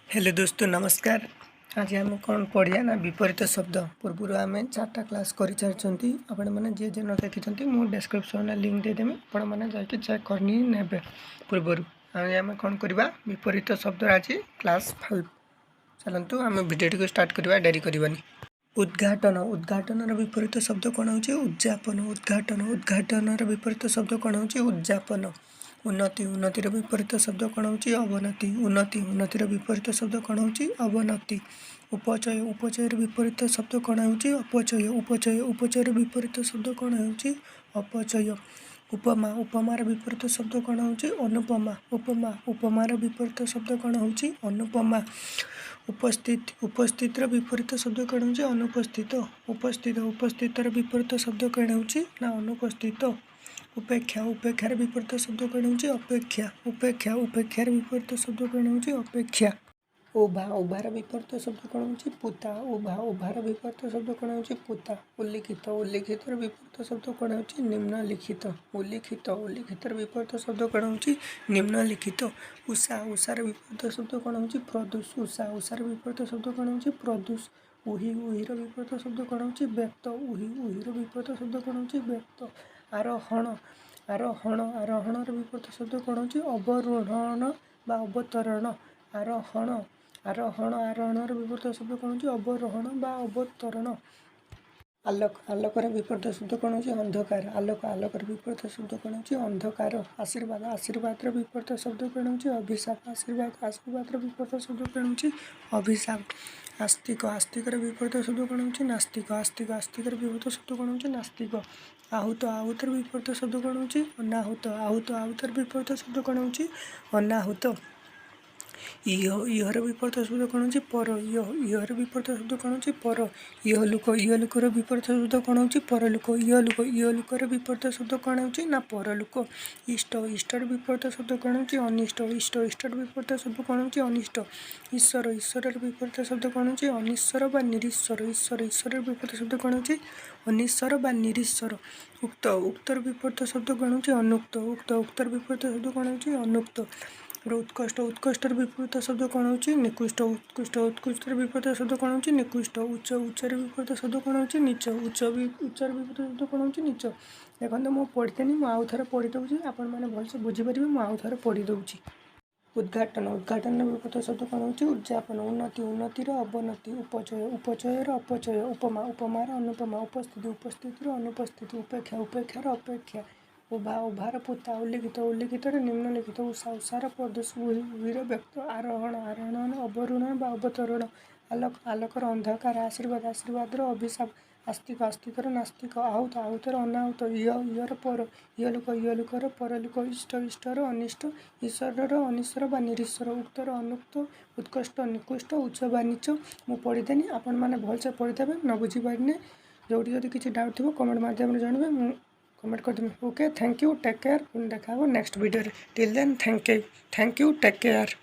Hello दोस्तों नमस्कार। आज आम कौन पढ़िया ना विपरीत शब्द पूर्व आम 4टा क्लास कर सारी आपण मैंने जे जे न देखी मुझे डिस्क्रिप्शन लिंक देदेमी आपण मैंने जाकि चेक करनी ने पूर्व आम कौन करवा विपरीत शब्द आज क्लास 5। चलतु आम भिडियो को स्टार्ट करवा डेरी करवानी। उद्घाटन उद्घाटन विपरीत शब्द कौन हो उद्यापन उद्घाटन उद्घाटन विपरीत शब्द कौन हो उद्यापन। उन्नति उन्नतिर विपरीत शब्द कौन हो अवनति उन्नति उन्नतिर विपरीत शब्द कौन हो अवनति। उपचय उपचयर विपरीत शब्द कौन हो अपचय उपचय उपचयर विपरीत शब्द कौन हो अपचय। उपमा उपमार विपरीत शब्द कौन हो अनुपमा उपमा उपमार विपरीत शब्द कौन हो अनुपमा। उपस्थित उपस्थित विपरीत शब्द कौन हो अनुपस्थित उपस्थित उपस्थितर विपरीत शब्द कौन हो अनुपस्थित। उपेक्षा उपेक्षार विपरीत शब्द कौन हो अपेक्षा उपेक्षा उपेक्षार विपरीत शब्द कौन हो अपेक्षा। उभा उभार विपरीत शब्द कौन हो पुता उभा उभार विपरीत शब्द कौन हो पुता। उल्लिखित उल्लिखितर विपरीत शब्द कौन हो निम्नलिखित उल्लिखित उल्लिखितर विपरीत शब्द कौन हो निम्नलिखित। उषा उषार विपरीत शब्द कौन हो प्रदूष उषा उषार विपरीत शब्द कौन हो प्रदूष। उही उहीर विपरीत शब्द कौन हो व्यक्त उही उहीर विपरीत शब्द कौन हो व्यक्त। आरोहण आरोहण आरोहणर विपरीत शब्द कौन हो अवरोहण बा अवतरण। आरोहण आरोहण आरोहणर विपरीत शब्द कौन हो अवरोहण बा अवतरण। आलोक आलोकर विपरीत शब्द कौन हो अंधकार आलोक आलोकर विपरीत शब्द कौन हो अंधकार। आशीर्वाद आशीर्वाद विपरीत शब्द कौन हो अभिशाप आशीर्वाद आशीर्वाद विपरीत शब्द कौन हो अभिशाप। आस्तिक आस्तिकर विपरीत शब्द कौन हो नास्तिक आस्तिक आस्तिकर विपरीत शब्द कौन हो नास्तिक। आहूत आहूतर विपरीत शब्द कौन हो अनाहूत आहूत आहूतर विपरीत शब्द कौन हो अनाहूत। इह इहर विपरीत शब्द कौन हो पर इह इहर विपरीत शब्द कौन हो पर। इहलुकर विपरीत शब्द कौन हो परलुक इहलुकर विपरीत शब्द कौन हो ना परलुक। इष्ट इष्टर विपरीत शब्द कौन हो अनिष्ट इष्ट इष्टर विपरीत शब्द कौन हो अनिष्ट। ईश्वर ईश्वर विपरीत शब्द कौन हो अनिश्वर बा निरीश्वर ईश्वर ईश्वर विपरीत शब्द कौन हो अनिश्वर बा निरीश्वर। उक्त उक्तर विपरीत शब्द कौन हो अनुक्त उक्त उक्तर विपरीत शब्द कौन हो अनुक्त। उत्कृष्ट उत्कृष्टर विपरीत शब्द कौन हो निकृष्ट उत्कृष्ट उत्कृष्टर विपरीत शब्द कौन हो निकृष्ट। उच्च उच्चर विपरीत शब्द कौन हो नीच उच्च उच्चर विपरीत शब्द कौन हो नीच। देखो मुझे पढ़ीनी मुझे आउ थे पढ़ी दूसरी आपण मैंने भलसे बुझीपारे मुझे आउ थे पढ़ी दूसरी। उद्घाटन उद्घाटन विपरीत शब्द कौन हो उद्यापन उन्नति उन्नतिर अवनति। उपचय उपचयर अपचय उपमा उपमार अनुपमा। उपस्थिति उपस्थितिर अनुपस्थिति। उपेक्षा उपेक्षार अपेक्षा। उभा उभार पुता उल्लिखित उल्लिखितर निम्नलिखित। उषा उषार प्रदूष उहीर व्यक्त। आरोहण आरोहण अवरोहण बा अवतरण। आलोक आलोकर अंधकार आशीर्वाद आशीर्वादर अभिशाप। आस्तिक आस्तिकर नास्तिक। आहूत आहूतर अनाहूत। इह इहर पर इहलुक इहलुकर परलुक। इष्ट इष्टर अनिष्ट ईश्वर अनिश्वर बा निरीश्वर। उक्तर अनुक्त उत्कृष्ट निकृष्ट उच्च बा नीच। मुझे पढ़ीदेनी आपण मैंने भलसे पढ़ीदेवे न बुझीपारे जोटी जदि किसी डाउट थो कमेंट माध्यम जानवे कमेंट करदेवी। Okay thank you take care देखा next video till then thank you take care.